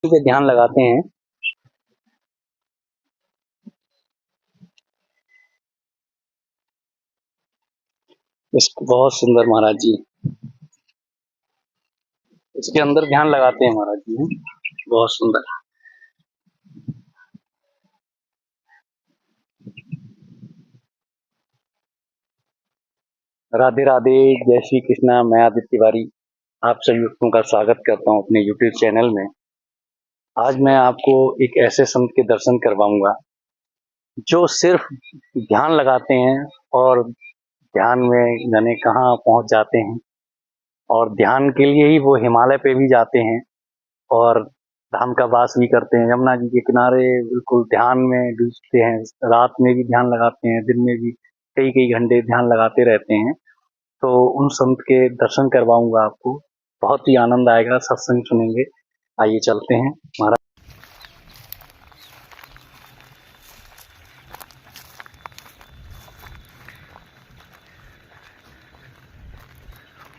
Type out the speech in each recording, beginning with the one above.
पे ध्यान लगाते हैं। बहुत सुंदर महाराज जी, इसके अंदर ध्यान लगाते हैं महाराज जी। बहुत सुंदर। राधे राधे, जय श्री कृष्णा। मैं आदित्य तिवारी आप सभी भक्तों का स्वागत करता हूं अपने YouTube चैनल में। आज मैं आपको एक ऐसे संत के दर्शन करवाऊंगा जो सिर्फ ध्यान लगाते हैं और ध्यान में जाने कहाँ पहुंच जाते हैं, और ध्यान के लिए ही वो हिमालय पे भी जाते हैं और धाम का वास भी करते हैं। यमुना जी के किनारे बिल्कुल ध्यान में डूबते हैं। रात में भी ध्यान लगाते हैं, दिन में भी कई कई घंटे ध्यान लगाते रहते हैं। तो उन संत के दर्शन करवाऊंगा आपको, बहुत ही आनंद आएगा, सत्संग सुनेंगे। आइए चलते हैं महाराज।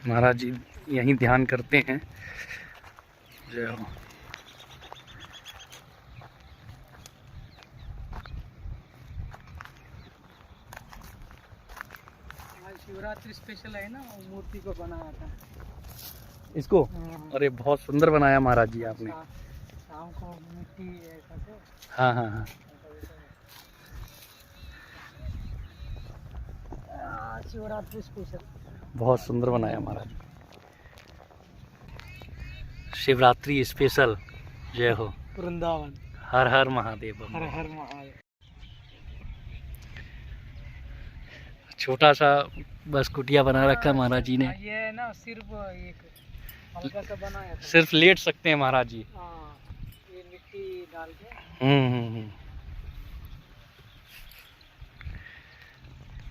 महाराज जी यहीं ध्यान करते हैं। जय हो। शिवरात्रि स्पेशल है ना, वो मूर्ति को बनाया था इसको। अरे बहुत सुंदर बनाया महाराज जी आपने। शाम को मिट्टी ऐसा से। हाँ हाँ हाँ, शिवरात्रि स्पेशल बहुत सुंदर बनाया महाराज। शिवरात्रि स्पेशल। जय हो। वृंदावन। हर हर महादेव। हर हर महादेव। छोटा सा बस कुटिया बना रखा महाराज जी ने। ये है ना, सिर्फ एक हल्का सा बनाया था। सिर्फ लेट सकते हैं महाराज जी। ये मिट्टी डाल के।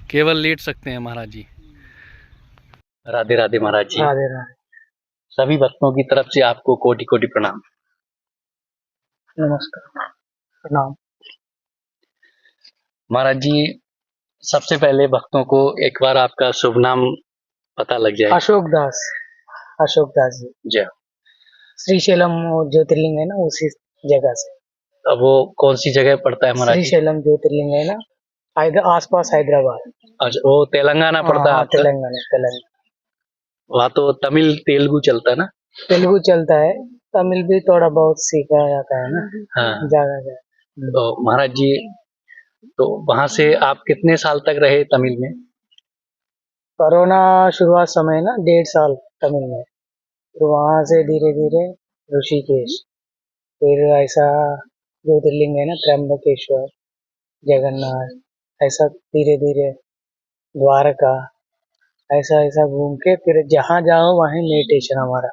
केवल लेट सकते हैं महाराज जी। राधे राधे महाराज जी। राधे राधे। सभी भक्तों की तरफ से आपको कोटि कोटि प्रणाम। नमस्कार। प्रणाम महाराज जी। सबसे पहले भक्तों को एक बार आपका शुभ नाम पता लग जाए। अशोक दास। अशोक दास जी। जय। श्रीशैलम ज्योतिर्लिंग है ना, उसी जगह से। अब वो कौन सी जगह पड़ता है महाराज जी? श्रीशैलम ज्योतिर्लिंग है ना, आसपास हैदराबाद। अच्छा, वो तेलंगाना पड़ता है आपका? तेलंगाना। वहाँ तो तमिल तेलुगु चलता है ना? तेलुगु चलता है, तमिल भी थोड़ा बहुत सीखा जाता है ना। हाँ। ज्यादा। तो महाराज जी, तो वहाँ से आप कितने साल तक रहे तमिल में? कोरोना शुरुआत समय ना 1.5 साल तमिल में, फिर वहाँ से धीरे धीरे ऋषिकेश, फिर ऐसा ज्योतिर्लिंग है ना, त्र्यंबकेश्वर, जगन्नाथ, ऐसा धीरे धीरे द्वारका, ऐसा ऐसा घूम के फिर जहाँ जाओ वहीं मेडिटेशन हमारा।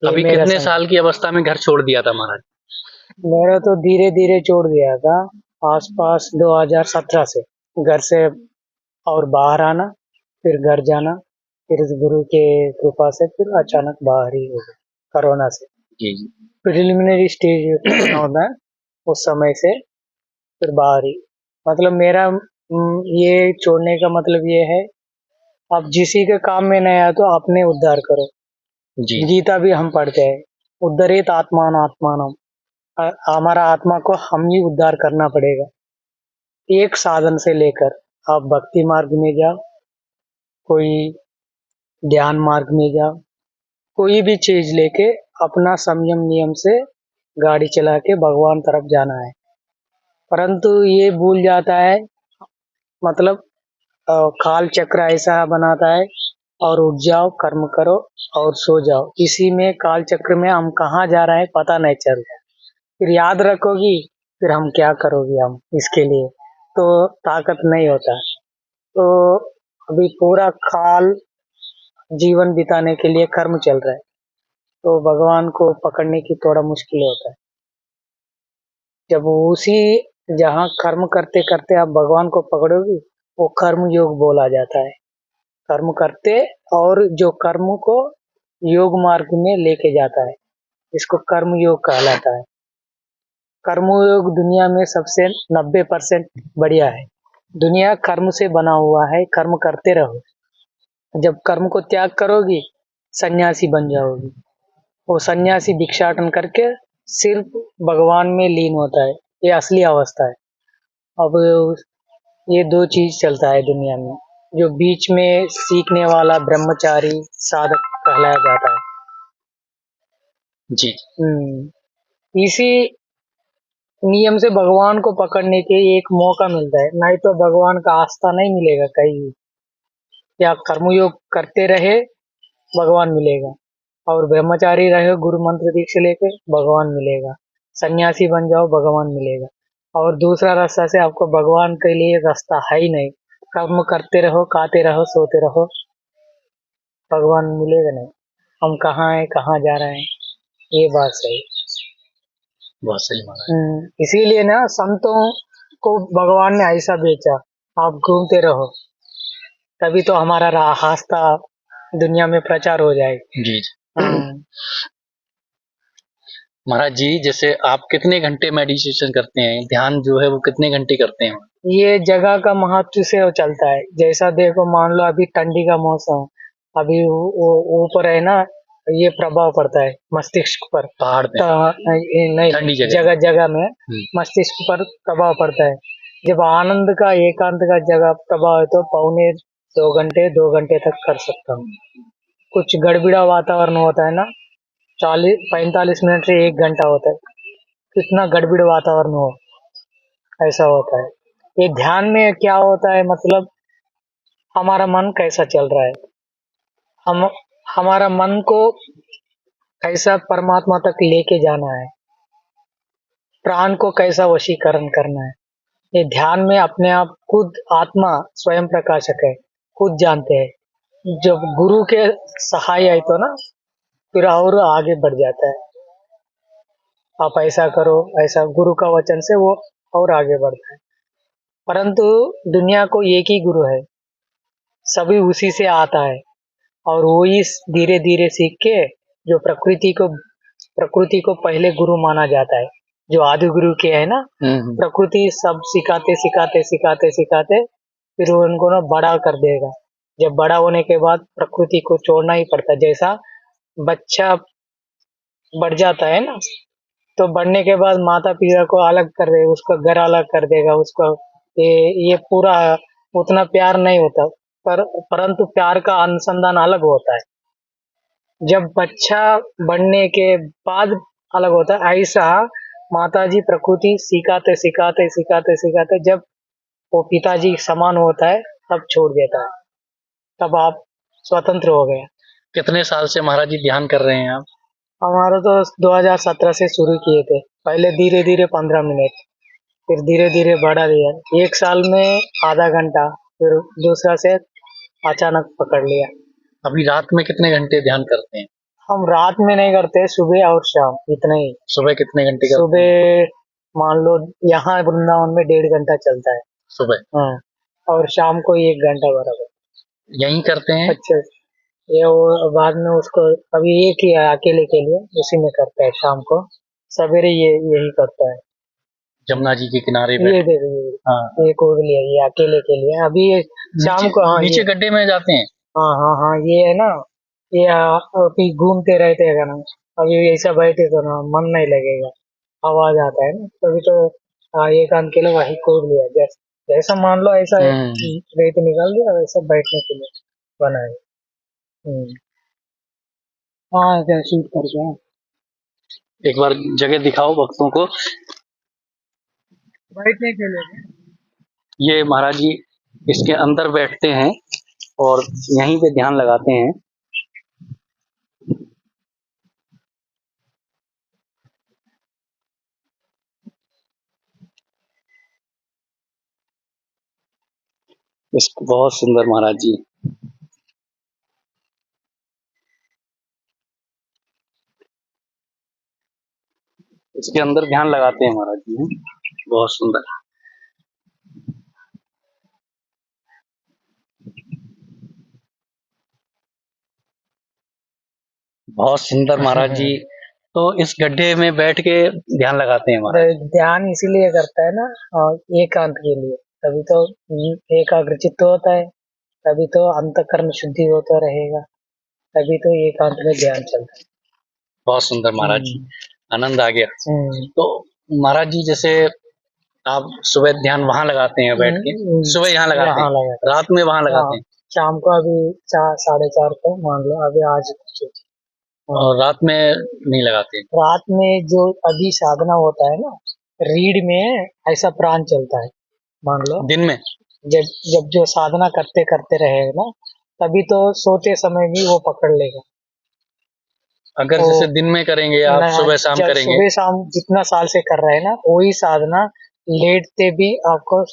अभी कितने साल की अवस्था में घर छोड़ दिया था महाराज? मेरा तो धीरे धीरे छोड़ दिया था, आसपास 2017 से घर से और बाहर आना, फिर घर जाना, फिर इस गुरु के कृपा से फिर अचानक बाहर ही हो गए कोरोना से। जी। प्रिलिमिनरी स्टेज होता है उस समय से, फिर बाहर ही। मतलब मेरा ये छोड़ने का मतलब ये है, अब किसी के काम में नहीं आया तो अपने उद्धार करो। जी। गीता भी हम पढ़ते हैं, उद्धरेत आत्मान आत्मानम, हमारा आत्मा को हम ही उद्धार करना पड़ेगा। एक साधन से लेकर आप भक्ति मार्ग में जाओ, कोई ध्यान मार्ग में जाओ, कोई भी चीज लेके अपना संयम नियम से गाड़ी चला के भगवान तरफ जाना है। परंतु ये भूल जाता है, मतलब काल चक्र ऐसा बनाता है, और उठ जाओ कर्म करो और सो जाओ। इसी में काल चक्र में हम कहाँ जा रहे हैं पता नहीं चलता। फिर याद रखोगी, फिर हम क्या करोगी, हम इसके लिए तो ताकत नहीं होता। तो अभी पूरा काल जीवन बिताने के लिए कर्म चल रहा है, तो भगवान को पकड़ने की थोड़ा मुश्किल होता है। जब उसी जहाँ कर्म करते करते आप भगवान को पकड़ोगी, वो कर्म योग बोला जाता है। कर्म करते और जो कर्म को योग मार्ग में लेके जाता है, इसको कर्म योग कहलाता है। कर्म योग दुनिया में सबसे 90% बढ़िया है। दुनिया कर्म से बना हुआ है, कर्म करते रहो। जब कर्म को त्याग करोगी, सन्यासी बन जाओगी। वो सन्यासी भिक्षाटन करके सिर्फ भगवान में लीन होता है, ये असली अवस्था है। अब ये दो चीज चलता है दुनिया में, जो बीच में सीखने वाला ब्रह्मचारी साधक कहलाया जाता है। जी। इसी नियम से भगवान को पकड़ने के एक मौका मिलता है, नहीं तो भगवान का आस्था नहीं मिलेगा कहीं भी। या कर्मयोग करते रहे भगवान मिलेगा, और ब्रह्मचारी रहे गुरु मंत्र दीक्षा लेके भगवान मिलेगा, सन्यासी बन जाओ भगवान मिलेगा। और दूसरा रास्ता से आपको भगवान के लिए रास्ता है ही नहीं। कर्म करते रहो, खाते रहो, सोते रहो, भगवान मिलेगा नहीं। हम कहाँ हैं, कहाँ जा रहे हैं, ये बात सही। बहुत सही महाराज। इसीलिए ना संतों को भगवान ने ऐसा बेचा, आप घूमते रहो, तभी तो हमारा रास्ता दुनिया में प्रचार हो जाएगा। जी। महाराज जी, जैसे आप कितने घंटे मेडिटेशन करते हैं, ध्यान जो है वो कितने घंटे करते हैं? ये जगह का महत्व से वो चलता है। जैसा देखो, मान लो अभी ठंडी का मौसम, अभी वो ऊपर है ना, ये प्रभाव पड़ता है मस्तिष्क पर, पहाड़ पे नहीं, ठंडी जगह जगह में मस्तिष्क पर प्रभाव पड़ता है। जब आनंद का, एकांत का जगह प्रभाव है तो 2 घंटे तक कर सकता हूँ। कुछ गड़बड़ा वातावरण होता है ना, 45 मिनट से 1 घंटा होता है, कितना गड़बड़ वातावरण हो, ऐसा होता है। ये ध्यान में क्या होता है, मतलब हमारा मन कैसा चल रहा है, हम हमारा मन को कैसा परमात्मा तक लेके जाना है, प्राण को कैसा वशीकरण करना है। ये ध्यान में अपने आप खुद आत्मा स्वयं प्रकाशक है, खुद जानते हैं। जब गुरु के सहाय आई तो ना, फिर और आगे बढ़ जाता है। आप ऐसा करो, ऐसा गुरु का वचन से वो और आगे बढ़ता है। परंतु दुनिया को एक ही गुरु है, सभी उसी से आता है, और वो इस धीरे धीरे सीख के, जो प्रकृति को पहले गुरु माना जाता है, जो आदि गुरु के है ना, प्रकृति सब सिखाते सिखाते सिखाते सिखाते फिर वो उनको ना बड़ा कर देगा। जब बड़ा होने के बाद प्रकृति को छोड़ना ही पड़ता है। जैसा बच्चा बढ़ जाता है ना, तो बढ़ने के बाद माता पिता को अलग कर देगा, उसका घर अलग कर देगा, उसका ये पूरा उतना प्यार नहीं होता। परंतु प्यार का अनुसंधान अलग होता है, जब बच्चा बढ़ने के बाद अलग होता है। ऐसा माताजी प्रकृति सिखाते सिखाते सिखाते सिखाते जब वो पिताजी समान होता है, तब छोड़ देता है, तब आप स्वतंत्र हो गए। कितने साल से महाराज जी ध्यान कर रहे हैं आप? हमारा तो 2017 से शुरू किए थे, पहले धीरे धीरे 15 मिनट, फिर धीरे धीरे बढ़ा दिया, 1 साल में आधा घंटा, फिर दूसरा से अचानक पकड़ लिया। अभी रात में कितने घंटे ध्यान करते हैं? हम रात में नहीं करते, सुबह और शाम, इतना ही। सुबह कितने घंटे करते हैं? सुबह मान लो यहाँ वृंदावन में 1.5 घंटा चलता है सुबह, हाँ, और शाम को 1 घंटा बराबर यही करते हैं। अच्छा, ये वो बाद में उसको अभी एक ही है अकेले के लिए, उसी में करता है। शाम को सवेरे यही करता है, जमुना जी के किनारे पे। ये देखिए, हाँ, एक और लिया, ये अकेले के लिए। अभी ये शाम को, हाँ, नीचे गड्ढे में जाते हैं। हाँ हाँ हाँ, ये है ना, ये अभी घूमते रहते हैं ना, अभी ऐसा बैठे तो ना मन नहीं लगेगा, आवाज आता है ना, तभी तो एक कान के लिए वही खोद लिया। जैसा मान लो ऐसा रेत निकाल दिया, वैसा बैठने के लिए बना है। हाँ, ऐसा शूट करके एक बार जगह दिखाओ भक्तों को बैठने के लिए। ये महाराज जी इसके अंदर बैठते हैं और यहीं पे ध्यान लगाते हैं। बहुत सुंदर महाराज जी। इसके अंदर ध्यान लगाते हैं महाराज जी, बहुत सुंदर। बहुत सुंदर महाराज जी। तो इस गड्ढे में बैठ के ध्यान लगाते हैं महाराज। ध्यान इसीलिए करता है ना, और एकांत के लिए, तभी तो एकाग्रचित्त होता है, तभी तो अंतःकरण शुद्धि होता रहेगा, तभी तो एकांत में ध्यान चलता है। बहुत सुंदर महाराज जी। आनंद आ गया। तो महाराज जी जैसे आप सुबह ध्यान वहाँ लगाते हैं बैठ के, सुबह यहाँ लगाते यहाँ हैं, लगाते रात में वहाँ लगाते हाँ, हैं, शाम को अभी 4 4:30 को मान लो अभी आज और रात में नहीं लगाते। रात में जो अभी साधना होता है ना, रीढ़ में ऐसा प्राण चलता है मान लो। दिन में जब जब जो साधना करते करते रहेगा ना, तभी तो सोते समय भी वो पकड़ लेगा। अगर तो जैसे दिन में करेंगे आप, नया सुबह शाम जब करेंगे, सुबह शाम जितना साल से कर रहे हैं ना, वही साधना लेटते भी आपको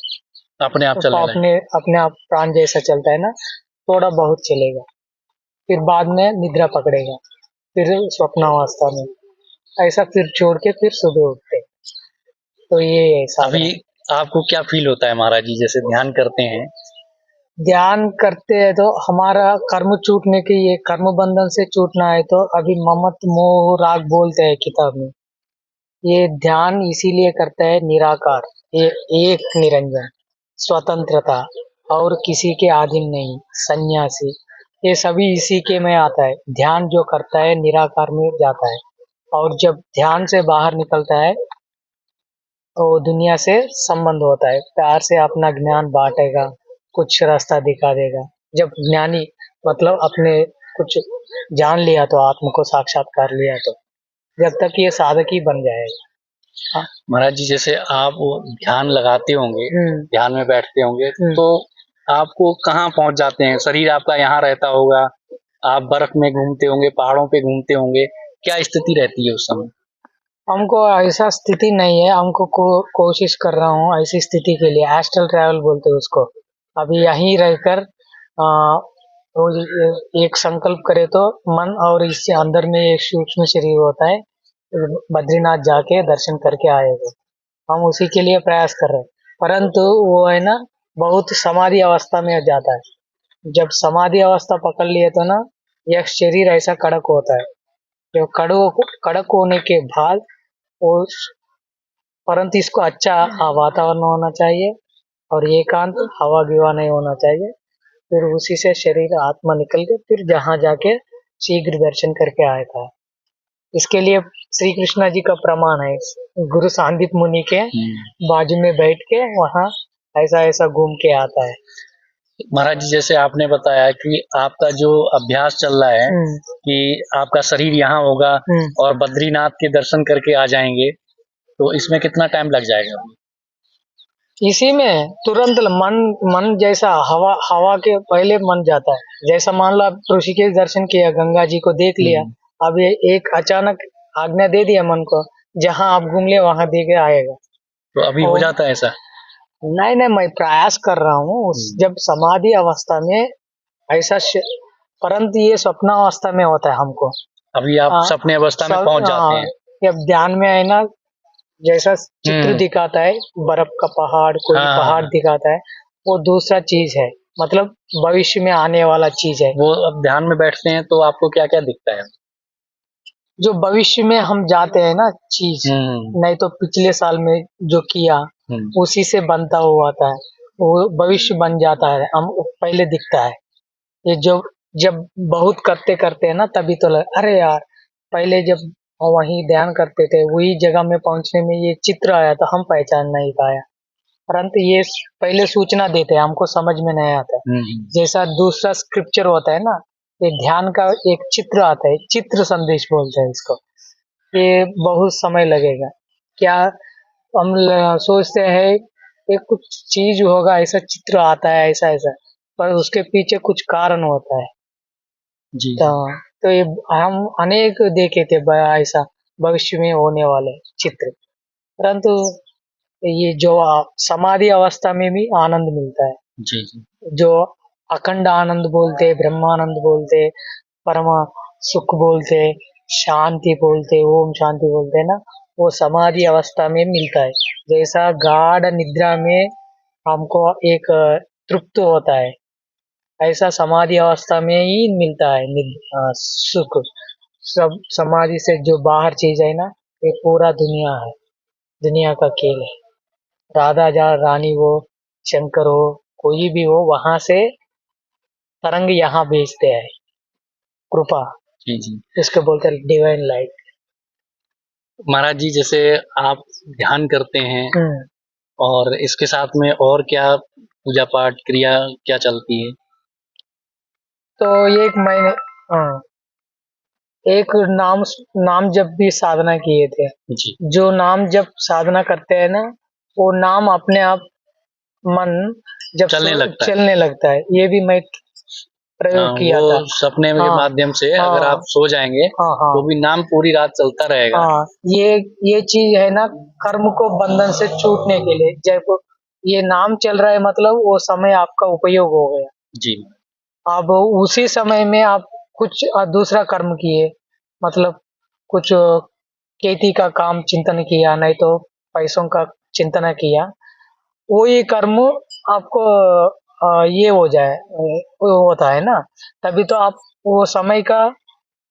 अपने आप चलने लगे। अपने आप प्राण जैसा चलता है ना, थोड़ा बहुत चलेगा, फिर बाद में निद्रा पकड़ेगा, फिर स्वप्नावस्था में ऐसा, फिर छोड़ के फिर सुबह उठते। तो ये है साधना। अभी आपको क्या फील होता है महाराज जी जैसे ध्यान करते हैं? ध्यान करते हैं तो हमारा कर्म छूटने की, ये कर्म बंधन से छूटना है तो अभी ममत मोह राग बोलते हैं किताब में। ये ध्यान इसीलिए करता है निराकार, ये एक निरंजन, स्वतंत्रता और किसी के अधीन नहीं, सन्यासी, ये सभी इसी के में आता है। ध्यान जो करता है निराकार में जाता है, और जब ध्यान से बाहर निकलता है तो दुनिया से संबंध होता है, प्यार से अपना ज्ञान बांटेगा, कुछ रास्ता दिखा देगा। जब ज्ञानी मतलब अपने कुछ जान लिया तो आत्म को साक्षात्कार लिया तो, जब तक ये साधक ही बन जाएगा। हाँ। महाराज जी जैसे आप वो ध्यान लगाते होंगे, ध्यान में बैठते होंगे, तो आपको कहाँ पहुंच जाते हैं? शरीर आपका यहाँ रहता होगा, आप बर्फ में घूमते होंगे, पहाड़ों पे घूमते होंगे, क्या स्थिति रहती है उस समय? हमको ऐसा स्थिति नहीं है, हमको कोशिश कर रहा हूँ ऐसी स्थिति के लिए, एस्ट्रल ट्रैवल बोलते हैं उसको। अभी यहीं रहकर वो एक संकल्प करे तो मन, और इससे अंदर में एक सूक्ष्म शरीर होता है, बद्रीनाथ जाके दर्शन करके आएगा। हम उसी के लिए प्रयास कर रहे हैं, परंतु वो है ना, बहुत समाधि अवस्था में जाता है। जब समाधि अवस्था पकड़ लिए तो ना, यह शरीर ऐसा कड़क होता है, जो कड़क होने के बाद वो, परंतु इसको अच्छा वातावरण होना चाहिए और एकांत, हवा गिवा नहीं होना चाहिए। फिर उसी से शरीर आत्मा निकल के फिर जहाँ जाके शीघ्र दर्शन करके आया था। इसके लिए श्री कृष्णा जी का प्रमाण है, गुरु सांदीप मुनि के बाजू में बैठ के वहाँ ऐसा ऐसा घूम के आता है। महाराज जी जैसे आपने बताया कि आपका जो अभ्यास चल रहा है कि आपका शरीर यहाँ होगा और बद्रीनाथ के दर्शन करके आ जाएंगे, तो इसमें कितना टाइम लग जाएगा? इसी में तुरंत मन जैसा हवा हवा के पहले मन जाता है। जैसा मान लो आप ऋषिकेश दर्शन किया, गंगा जी को देख लिया, अब ये एक अचानक आज्ञा दे दिया मन को, जहाँ आप घूम ले वहां दे के आएगा। तो अभी हो जाता है ऐसा? नहीं नहीं, मैं प्रयास कर रहा हूँ जब समाधि अवस्था में ऐसा परंतु ये स्वप्नावस्था में होता है हमको। अभी आप सपने अवस्था में पहुंच जाते हैं। जब ध्यान में है ना, जैसा चित्र दिखाता है, बर्फ का पहाड़, कोई पहाड़ दिखाता है, वो दूसरा चीज है, मतलब भविष्य में आने वाला चीज है। वो अब ध्यान में बैठते हैं तो आपको क्या क्या दिखता है? जो भविष्य में हम जाते हैं ना चीज, नहीं तो पिछले साल में जो किया उसी से बनता हुआ था, वो भविष्य बन जाता है, हम पहले दिखता है। ये जो जब बहुत करते करते हैं ना, तभी तो अरे यार, पहले जब वहीं ध्यान करते थे वही जगह में पहुंचने में ये चित्र आया तो हम पहचान नहीं पाया, परंतु ये पहले सूचना देते हैं, हमको समझ में नहीं आता। जैसा दूसरा स्क्रिप्चर होता है ना, ये ध्यान का एक चित्र आता है, चित्र संदेश बोलते हैं इसको। ये बहुत समय लगेगा क्या, हम सोचते हैं ये कुछ चीज होगा, ऐसा चित्र आता है ऐसा ऐसा, पर उसके पीछे कुछ कारण होता है जी। तो ये हम अनेक देखे थे ऐसा भविष्य में होने वाले चित्र, परंतु ये जो समाधि अवस्था में भी आनंद मिलता है। जी जी। जो अखंड आनंद बोलते, ब्रह्मानंद बोलते, परमा सुख बोलते, शांति बोलते, ओम शांति बोलते ना, वो समाधि अवस्था में मिलता है। जैसा गाढ़ निद्रा में हमको एक तृप्त होता है, ऐसा समाधि अवस्था में ही मिलता है सुख। सब समाधि से जो बाहर चीज है ना, ये पूरा दुनिया है, दुनिया का खेल है। राधा जा रानी हो, शंकर हो, कोई भी हो, वहां से तरंग यहाँ भेजते हैं, कृपा। जी जी। इसको बोलते हैं डिवाइन लाइट। महाराज जी, जैसे आप ध्यान करते हैं हम्म, और इसके साथ में और क्या पूजा पाठ क्रिया क्या चलती है? तो ये एक महीने, हाँ, एक नाम नाम जप भी साधना किए थे। जी। जो नाम जप साधना करते हैं ना, वो नाम अपने आप मन जब चलने लगता है। चलने लगता है। ये भी मैं प्रयोग किया वो था। सपने के हाँ, माध्यम से अगर हाँ, आप सो जाएंगे हाँ, हाँ, तो भी नाम पूरी रात चलता रहेगा। हाँ, ये चीज है ना, कर्म को बंधन से छूटने के लिए। जब ये नाम चल रहा है मतलब वो समय आपका उपयोग हो गया। जी। अब उसी समय में आप कुछ दूसरा कर्म किए, मतलब कुछ खेती का काम चिंतन किया, नहीं तो पैसों का चिंतन किया, वो ये कर्म आपको ये हो जाए, वो होता है ना, तभी तो आप वो समय का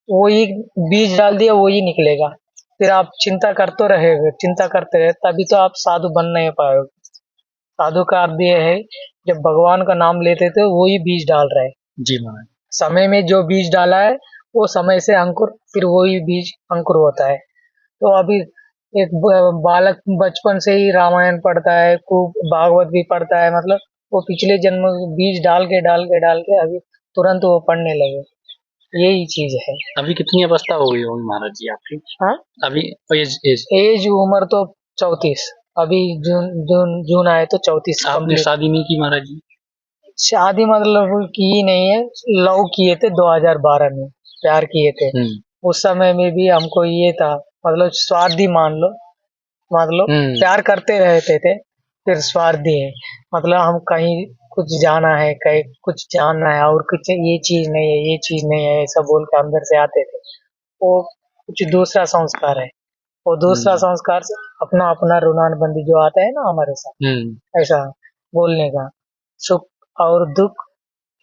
वही बीज डाल दिया वही निकलेगा। फिर आप चिंता करते रहेंगे, चिंता करते रहे, तभी तो आप साधु बन नहीं पाओगे। साधु का अर्थ ये है, जब भगवान का नाम लेते थे वही बीज डाल रहे हैं। जी महाराज। समय में जो बीज डाला है वो समय से अंकुर, फिर वही बीज अंकुर होता है। तो अभी एक बालक बचपन से ही रामायण पढ़ता है, खूब भागवत भी पढ़ता है, मतलब वो पिछले जन्म में बीज डाल के अभी तुरंत वो पढ़ने लगे। यही चीज है। अभी कितनी अवस्था हो गई होगी महाराज जी आपकी? हाँ, अभी एज एज उम्र तो 34। अभी जून जून जून आए तो 34 आपने कंप्लीट। शादी नहीं की महाराज जी? शादी मतलब की ही नहीं है। लव किए थे 2012 में, प्यार किए थे। उस समय में भी हमको ये था, मतलब स्वार्थी मान लो, मतलब प्यार करते रहते थे, फिर स्वार्थी है। मतलब हम कहीं कुछ जाना है, कहीं कुछ जानना है, और कुछ ये चीज नहीं है, ये चीज नहीं है, ऐसा बोल के अंदर से आते थे। वो कुछ दूसरा संस्कार है। वो दूसरा संस्कार से अपना अपना ऋणानुबंधी जो आता है ना हमारे साथ, ऐसा बोलने का। सुख और दुख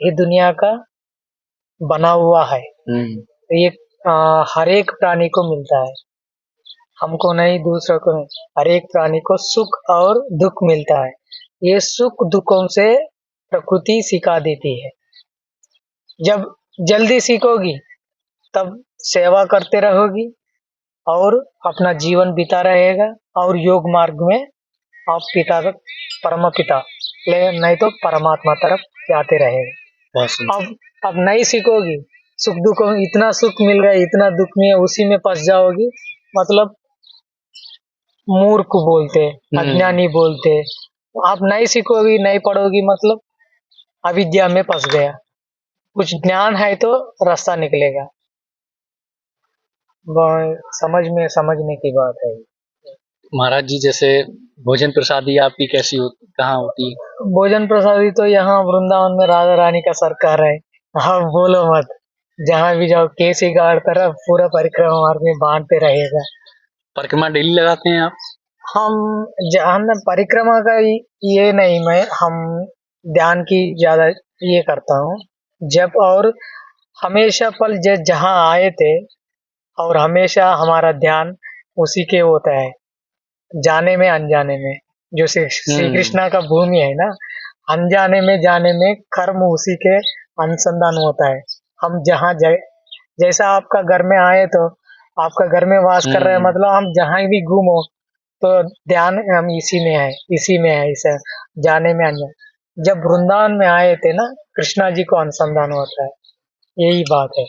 ये दुनिया का बना हुआ है। तो ये हर एक प्राणी को मिलता है, हमको नहीं, दूसरों को नहीं। हर एक प्राणी को सुख और दुख मिलता है। ये सुख दुखों से प्रकृति सिखा देती है। जब जल्दी सीखोगी तब सेवा करते रहोगी और अपना जीवन बिता रहेगा, और योग मार्ग में आप पिता तक, परम पिता ले, नहीं तो परमात्मा तरफ जाते रहेगा। अब नहीं सीखोगी, सुख दुख में इतना सुख मिल रहा है, इतना दुख में है, उसी में फंस जाओगी। मतलब मूर्ख बोलते, अज्ञानी बोलते। आप नहीं सीखोगी, नहीं पढ़ोगी, मतलब अविद्या में फंस गया। कुछ ज्ञान है तो रास्ता निकलेगा। समझने की बात है। महाराज जी, जैसे भोजन प्रसादी आपकी कैसी होती, कहाँ होती है? भोजन प्रसादी तो यहाँ वृंदावन में राधा रानी का सरकार है। हाँ, बोलो मत। जहाँ भी जाओ केसी घाट तरफ पूरा परिक्रमा मार्ग में बांधते रहेगा। परिक्रमा डेली लगाते हैं आप? हम जहाँ न परिक्रमा का ये नहीं, मैं हम ध्यान की ज्यादा ये करता हूँ, जब, और हमेशा पल जहाँ आए थे, और हमेशा हमारा ध्यान उसी के होता है, जाने में अनजाने में। जो श्री कृष्णा का भूमि है ना, अनजाने में जाने में कर्म उसी के अनुसंधान होता है। हम जहाँ जैसा आपका घर में आए तो आपका घर में वास कर रहे हैं, मतलब हम जहाँ भी घूमो तो ध्यान हम इसी में है, इसे जाने में अनजाने। जब वृंदावन में आए थे ना, कृष्णा जी को अनुसंधान होता है, यही बात है।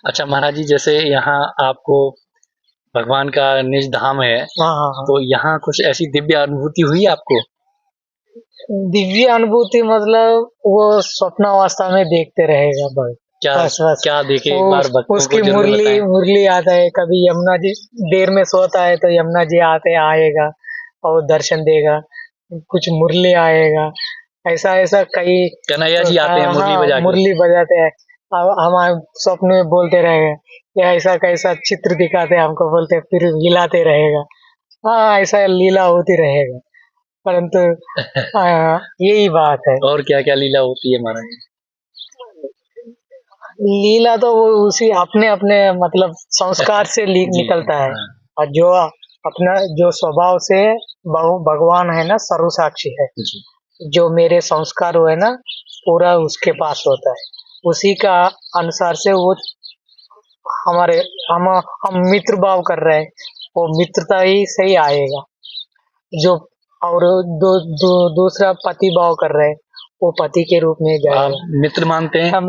अच्छा महाराज जी, जैसे यहाँ आपको भगवान का निज धाम है, हाँ, हाँ, हाँ। तो यहाँ कुछ ऐसी दिव्य अनुभूति हुई आपको? दिव्य अनुभूति मतलब वो स्वप्नावस्था में देखते रहेगा बस। क्या बस बस क्या देखे, एक वो बार भक्तों उसकी को जरूर मुरली बताएं। मुरली आता है। कभी यमुना जी देर में सोता है तो यमुना जी आएगा और दर्शन देगा, कुछ मुरली आएगा। ऐसा ऐसा कई कन्हैया जी आते हैं मुरली हाँ, बजा के। मुरली बजाते हैं। अब हमारे स्वप्न में बोलते रहेगा, या ऐसा कैसा चित्र दिखाते हैं हमको, बोलते हैं, फिर हिलाते रहेगा। हाँ, ऐसा लीला होती रहेगा, परंतु यही बात है। और क्या क्या लीला होती है महाराज जी? लीला तो वो उसी अपने अपने मतलब संस्कार से निकलता है। हाँ। और जो अपना जो स्वभाव से भगवान है ना, सर्वसाक्षी है। जी। जो मेरे संस्कार हुए ना, पूरा उसके पास होता है। उसी का अनुसार से वो हमारे हम मित्र भाव कर रहे हैं, वो मित्रता ही से ही आएगा। जो और दूसरा पति भाव कर रहे हैं, वो पति के रूप में आप जाएगा। मित्र मानते हैं?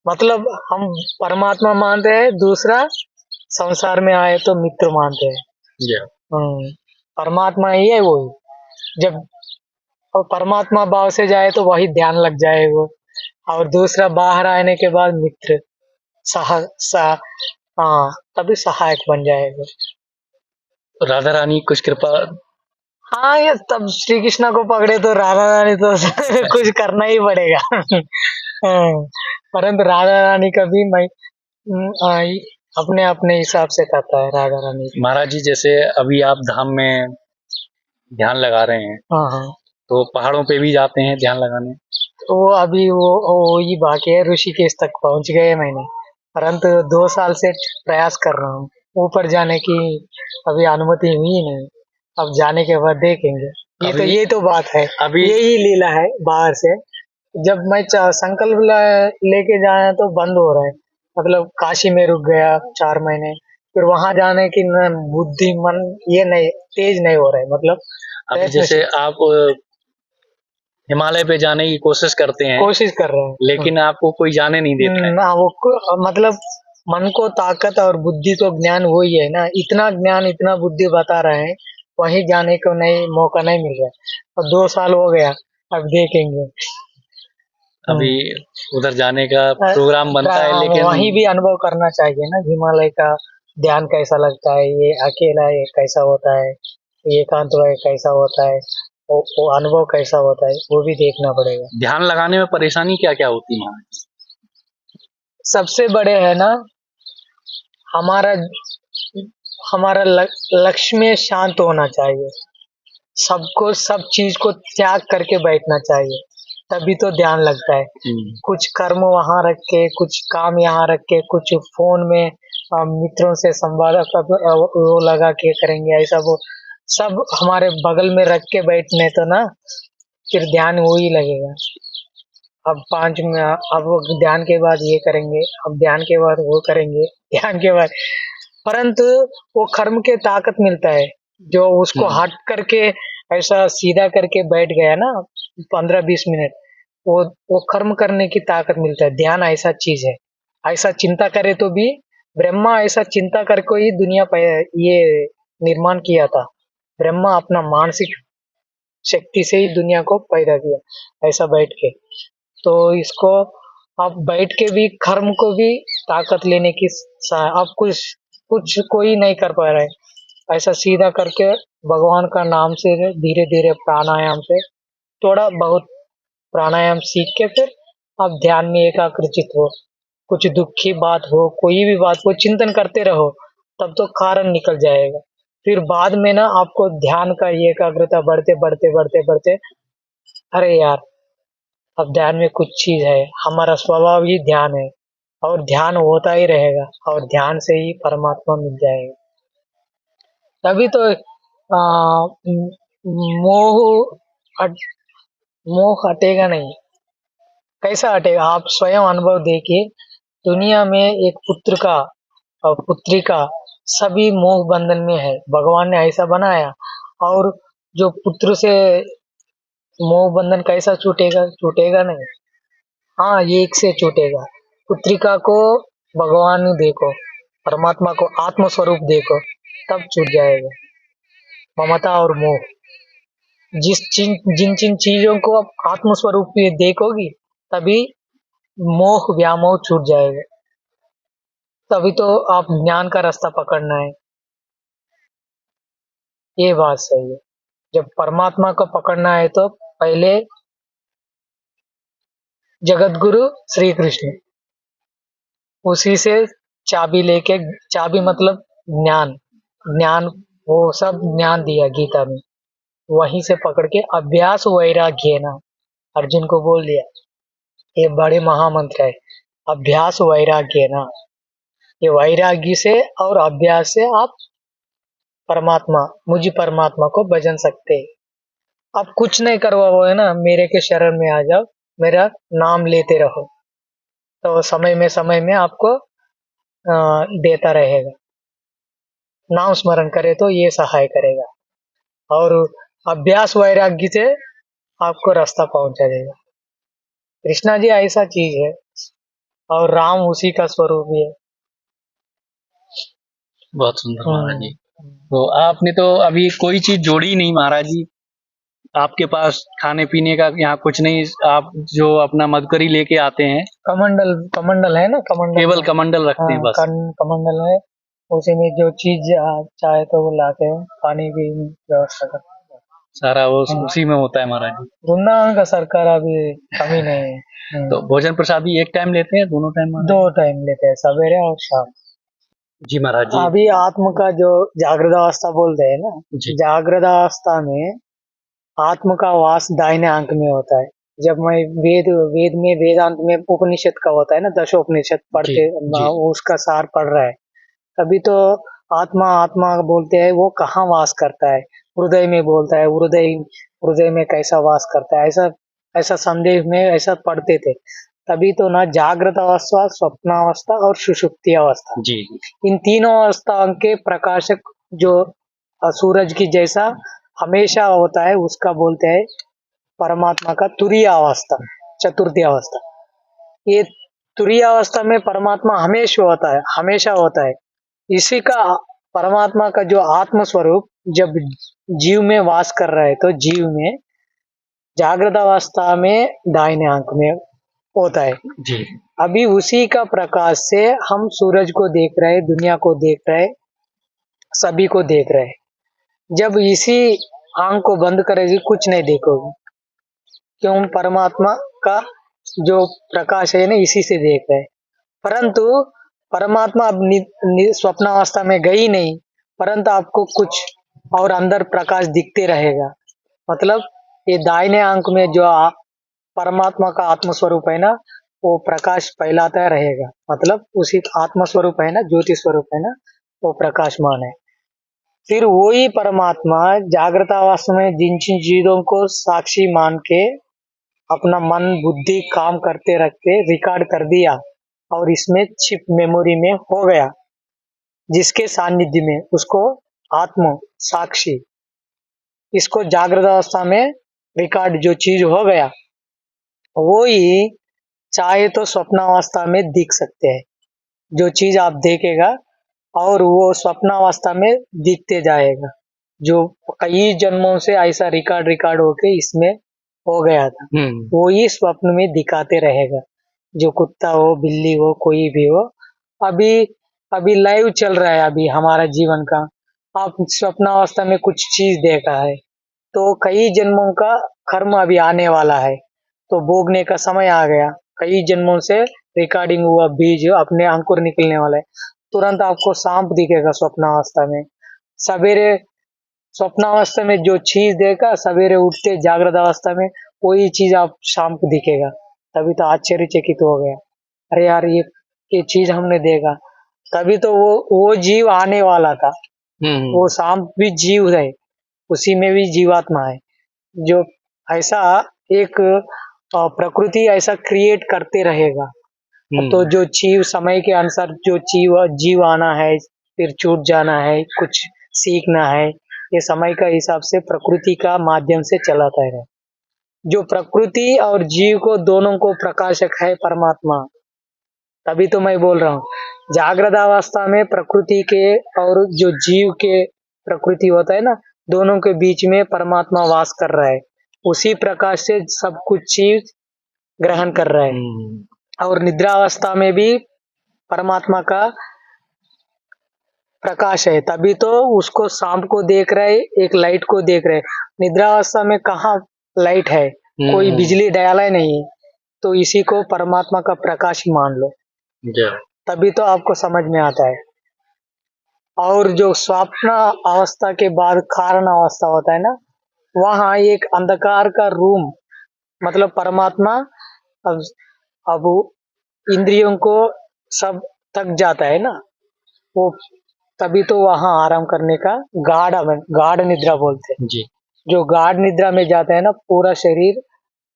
मतलब हम परमात्मा मानते हैं, दूसरा संसार में आए तो मित्र मानते हैं। जी। परमात्मा ही है वही। जब और परमात्मा भाव से जाए तो वही ध्यान लग जाएगा, और दूसरा बाहर आने के बाद मित्र सहा सा हाँ, तभी सहायक बन जाएगा। राधा रानी कुछ कृपा। हाँ, ये तब श्री कृष्णा को पकड़े तो राधा रानी तो कुछ करना ही पड़ेगा। परंतु राधा रानी का भी मैं अपने अपने हिसाब से करता है राधा रानी। महाराज जी, जैसे अभी आप धाम में ध्यान लगा रहे हैं, हाँ हाँ, तो पहाड़ों पे भी जाते हैं ध्यान लगाने? तो अभी वो ही बाकी है, ऋषिकेश तक पहुंच गए मैंने, परंतु 2 साल से प्रयास कर रहा हूँ ऊपर जाने की। अभी अनुमति हुई नहीं, अब जाने के बाद देखेंगे। ये तो बात है, अभी यही लीला है बाहर से। जब मैं संकल्प लेके जाया तो बंद हो रहा है, मतलब काशी में रुक गया 4 महीने, फिर वहां जाने की न बुद्धि मन ये नहीं तेज नहीं हो रहा है, मतलब अभी जैसे आप हिमालय पे जाने की कोशिश करते हैं, कोशिश कर रहे हैं, लेकिन आपको कोई जाने नहीं देता है। ना वो मतलब मन को ताकत और बुद्धि को ज्ञान वही है ना, इतना ज्ञान इतना बुद्धि बता रहे हैं, वहीं जाने को नहीं मौका नहीं मिल रहा है। अब 2 साल हो गया, अब देखेंगे। अभी उधर जाने का प्रोग्राम बनता है, लेकिन वहीं भी अनुभव करना चाहिए ना, हिमालय का ध्यान कैसा लगता है, ये अकेला ये कैसा होता है, ये एकांत कैसा होता है, वो अनुभव कैसा होता है, वो भी देखना पड़ेगा। ध्यान लगाने में परेशानी क्या क्या होती है? सबसे बड़े है ना, हमारा हमारा लक्ष्य में शांत होना चाहिए। सबको सब चीज को त्याग करके बैठना चाहिए, तभी तो ध्यान लगता है। कुछ कर्म वहां रख के, कुछ काम यहाँ रख के, कुछ फोन में मित्रों से संवाद वो लगा के करेंगे, ऐसा वो सब हमारे बगल में रख के बैठने तो ना, फिर ध्यान वो ही लगेगा। अब 5 मिनट, अब ध्यान के बाद ये करेंगे, अब ध्यान के बाद वो करेंगे, ध्यान के बाद, परंतु वो कर्म के ताकत मिलता है। जो उसको हट करके ऐसा सीधा करके बैठ गया ना 15-20 मिनट, वो कर्म करने की ताकत मिलता है। ध्यान ऐसा चीज है, ऐसा चिंता करे तो भी, ब्रह्मा ऐसा चिंता करके ही दुनिया ये निर्माण किया था। ब्रह्मा अपना मानसिक शक्ति से ही दुनिया को पैदा किया, ऐसा बैठ के। तो इसको आप बैठ के भी कर्म को भी ताकत लेने की आप कुछ कुछ कोई नहीं कर पा रहा है, ऐसा सीधा करके भगवान का नाम से धीरे धीरे प्राणायाम से थोड़ा बहुत प्राणायाम सीख के फिर आप ध्यान में एकाग्रचित हो। कुछ दुखी बात हो, कोई भी बात को चिंतन करते रहो, तब तो कारण निकल जाएगा। फिर बाद में ना आपको ध्यान का एकाग्रता बढ़ते बढ़ते बढ़ते बढ़ते, अरे यार अब ध्यान में कुछ चीज है, हमारा स्वभाव ही ध्यान है, और ध्यान होता ही रहेगा, और ध्यान से ही परमात्मा मिल जाएगा। तभी तो मोह मोह हटेगा नहीं। कैसा हटेगा, आप स्वयं अनुभव देखिए। दुनिया में एक पुत्र का और पुत्री का सभी मोह बंधन में है, भगवान ने ऐसा बनाया। और जो पुत्र से मोह बंधन कैसा छूटेगा, छूटेगा नहीं। हाँ, ये एक से छूटेगा। पुत्रिका को भगवान देखो, परमात्मा को आत्म स्वरूप देखो, तब छूट जाएगा ममता और मोह। जिन जिन चीजों को आप आत्म स्वरूप में देखोगी, तभी मोह व्यामोह छूट जाएगा। तभी तो आप ज्ञान का रास्ता पकड़ना है, ये बात सही है। जब परमात्मा को पकड़ना है तो पहले जगत गुरु श्री कृष्ण, उसी से चाबी लेके, चाबी मतलब ज्ञान, ज्ञान वो सब ज्ञान दिया गीता में, वहीं से पकड़ के अभ्यास वैराग्य ना, अर्जुन को बोल दिया। ये बड़े महामंत्र है, अभ्यास वैराग्य ना। ये वैराग्य से और अभ्यास से आप परमात्मा, मुझे परमात्मा को भजन सकते हैं। आप कुछ नहीं करवा वो है ना, मेरे के शरण में आ जाओ, मेरा नाम लेते रहो, तो समय में आपको देता रहेगा। नाम स्मरण करे तो ये सहाय करेगा, और अभ्यास वैराग्य से आपको रास्ता पहुंचा देगा। कृष्णा जी ऐसा चीज है, और राम उसी का स्वरूप भी है। बहुत सुंदर महाराज जी। तो आपने तो अभी कोई चीज जोड़ी ही नहीं महाराज जी। आपके पास खाने पीने का यहाँ कुछ नहीं, आप जो अपना मदकरी लेके आते हैं, कमंडल कमंडल है ना, कमंडल केवल कमंडल रखते हैं बस। कमंडल है, उसी में जो चीज चाहे तो वो लाते हैं, पानी की व्यवस्था करते हैं। सारा वो उसी में होता है महाराज जी। वृंदावन का सरकार अभी कमी नहीं है। तो भोजन प्रसाद भी एक टाइम लेते हैं, दोनों टाइम? 2 टाइम लेते हैं, सवेरे और शाम। जी महाराज जी। अभी आत्म का जो जागृत अवस्था बोलते हैं ना, जागृत अवस्था में आत्म का वास दाहिने आंक में होता है। जब मैं वेद में वेदांत में उपनिषद का होता है ना, दशोपनिषद पढ़ते, उसका सार पढ़ रहा है, तभी तो आत्मा आत्मा बोलते हैं, वो कहाँ वास करता है, हृदय में बोलता है, हृदय में कैसा वास करता है, ऐसा ऐसा संदेश में ऐसा पढ़ते थे। तभी तो ना जागृत अवस्था, स्वप्नावस्था और सुषुप्ति अवस्था, जी। इन तीनों अवस्थाओं के प्रकाशक जो सूरज की जैसा हमेशा होता है, उसका बोलते हैं परमात्मा का तुरीय अवस्था, चतुर्थी अवस्था। ये तुरीय अवस्था में परमात्मा हमेशा होता है। इसी का परमात्मा का जो आत्म स्वरूप जब जीव में वास कर रहा है, तो जीव में जागृत अवस्था में दाहिने आंख में होता है जी। अभी उसी का प्रकाश से हम सूरज को देख रहे हैं, दुनिया को देख रहे हैं, सभी को देख रहे हैं। जब इसी आंख को बंद करेगी, कुछ नहीं देखोगे, क्यों? परमात्मा का जो प्रकाश है ना, इसी से देख रहे हैं। परंतु परमात्मा अब स्वप्नावस्था में गई नहीं, परंतु आपको कुछ और अंदर प्रकाश दिखते रहेगा। मतलब ये दाहिने आंख में जो परमात्मा का आत्म स्वरूप है ना, वो प्रकाश फैलाता रहेगा। मतलब उसी आत्म स्वरूप है ना, ज्योति स्वरूप है ना, वो प्रकाशमान है। फिर वही परमात्मा जागृत अवस्था में जिन जिन चीजों को साक्षी मान के अपना मन बुद्धि काम करते रख के रिकॉर्ड कर दिया, और इसमें चिप मेमोरी में हो गया, जिसके सानिध्य में उसको आत्म साक्षी, इसको जागृत अवस्था में रिकॉर्ड जो चीज हो गया, वो ही चाहे तो स्वप्नावस्था में दिख सकते हैं। जो चीज आप देखेगा और वो स्वप्नावस्था में दिखते जाएगा, जो कई जन्मों से ऐसा रिकॉर्ड होके इसमें हो गया था, वो ही स्वप्न में दिखाते रहेगा। जो कुत्ता हो, बिल्ली हो, कोई भी हो, अभी अभी लाइव चल रहा है अभी हमारा जीवन का। आप स्वप्नावस्था में कुछ चीज देखा है, तो कई जन्मों का कर्म अभी आने वाला है, तो भोगने का समय आ गया। कई जन्मों से रिकॉर्डिंग हुआ बीज अपने अंकुर निकलने वाला है, तुरंत आपको सांप दिखेगा स्वप्नावस्था में। सवेरे स्वप्नावस्था में जो चीज देखा, सवेरे उठते जागृत अवस्था में कोई चीज आप शाम को दिखेगा, तभी तो आश्चर्यचकित हो गया, अरे यार ये चीज हमने देखा। तभी तो वो जीव आने वाला था। वो सांप भी जीव है, उसी में भी जीवात्मा है, जो ऐसा एक प्रकृति ऐसा क्रिएट करते रहेगा। तो जो जीव समय के अनुसार जो जीव आना है, फिर छूट जाना है, कुछ सीखना है, ये समय का हिसाब से प्रकृति का माध्यम से चलाता है। जो प्रकृति और जीव को दोनों को प्रकाशक है परमात्मा। तभी तो मैं बोल रहा हूँ जागृत अवस्था में प्रकृति के और जो जीव के प्रकृति होता है ना, दोनों के बीच में परमात्मा वास कर रहा है, उसी प्रकाश से सब कुछ चीज ग्रहण कर रहा है। और निद्रा अवस्था में भी परमात्मा का प्रकाश है, तभी तो उसको शाम को देख रहे, एक लाइट को देख रहे। निद्रा अवस्था में कहाँ लाइट है, कोई बिजली डाला नहीं, तो इसी को परमात्मा का प्रकाश मान लो, तभी तो आपको समझ में आता है। और जो स्वप्न अवस्था के बाद कारण अवस्था होता है ना, वहाँ एक अंधकार का रूम, मतलब परमात्मा अब इंद्रियों को सब थक जाता है ना, वो तभी तो वहाँ आराम करने का गाढ़ निद्रा बोलते हैं जी। जो गाढ़ निद्रा में जाता है ना, पूरा शरीर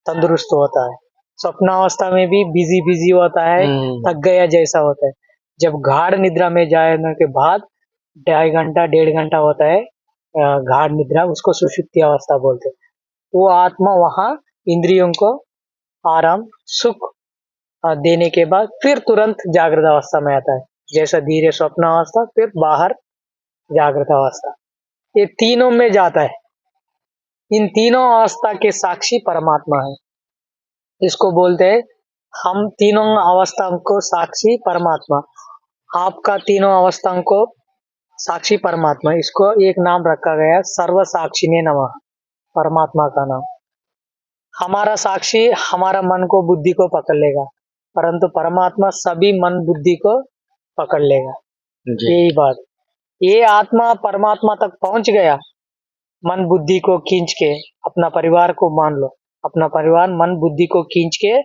तंदुरुस्त होता है। स्वप्नावस्था में भी बिजी होता है, थक गया जैसा होता है। जब गाढ़ निद्रा में जाने के बाद 2.5 घंटा 1.5 घंटा होता है गाढ़ निद्रा, उसको सुषुप्ति अवस्था बोलते हैं। वो आत्मा वहाँ इंद्रियों को आराम सुख देने के बाद फिर तुरंत जागृत अवस्था में आता है, जैसा धीरे स्वप्न अवस्था फिर बाहर जागृत अवस्था, ये तीनों में जाता है। इन तीनों अवस्था के साक्षी परमात्मा है, इसको बोलते हैं हम तीनों अवस्थाओं को साक्षी परमात्मा। आपका तीनों अवस्थाओं को साक्षी परमात्मा, इसको एक नाम रखा गया सर्व साक्षिणे नमः, परमात्मा का नाम। हमारा साक्षी हमारा मन को बुद्धि को पकड़ लेगा, परंतु परमात्मा सभी मन बुद्धि को पकड़ लेगा। जी यही बात, ये आत्मा परमात्मा तक पहुंच गया, मन बुद्धि को खींच के, अपना परिवार को मान लो, अपना परिवार मन बुद्धि को खींच के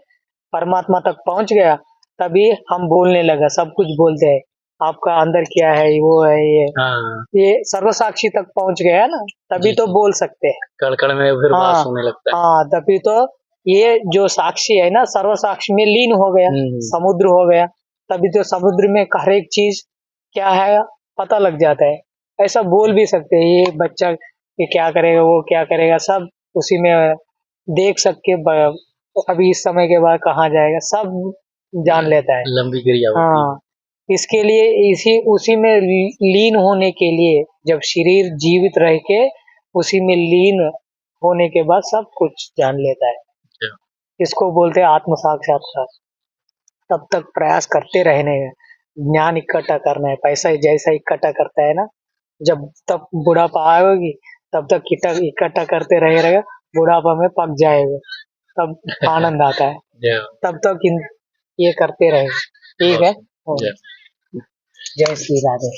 परमात्मा तक पहुंच गया, तभी हम बोलने लगा, सब कुछ बोलते हैं, आपका अंदर क्या है, वो है, हाँ ये सर्वसाक्षी तक पहुंच गया ना, तभी जी तो बोल सकते हैं। कड़ में फिर हाँ बात होने लगता है। हाँ, तभी तो ये जो साक्षी है ना, सर्वसाक्षी में लीन हो गया, समुद्र हो गया, तभी तो समुद्र में हर एक चीज क्या है पता लग जाता है। ऐसा बोल भी सकते हैं, ये बच्चा ये क्या करेगा, वो क्या करेगा, सब उसी में देख सके, अभी इस समय के बाद कहाँ जाएगा, सब जान लेता है। लंबी क्रिया होती है। हाँ, इसके लिए इसी उसी में लीन होने के लिए, जब शरीर जीवित रह के उसी में लीन होने के बाद सब कुछ जान लेता है, अच्छा। इसको बोलते हैं आत्म साक्षात्कार। तब तक प्रयास करते रहने का, ज्ञान इकट्ठा करना है, पैसा जैसा इकट्ठा करता है ना, जब तक बुढ़ापा आएगी तब तक इकट्ठा करते रहेगा, बुढ़ापा में पक जाएगा, तब आनंद आता है, जय तब तक ये करते रहे। ठीक है, जय जय श्री राधे।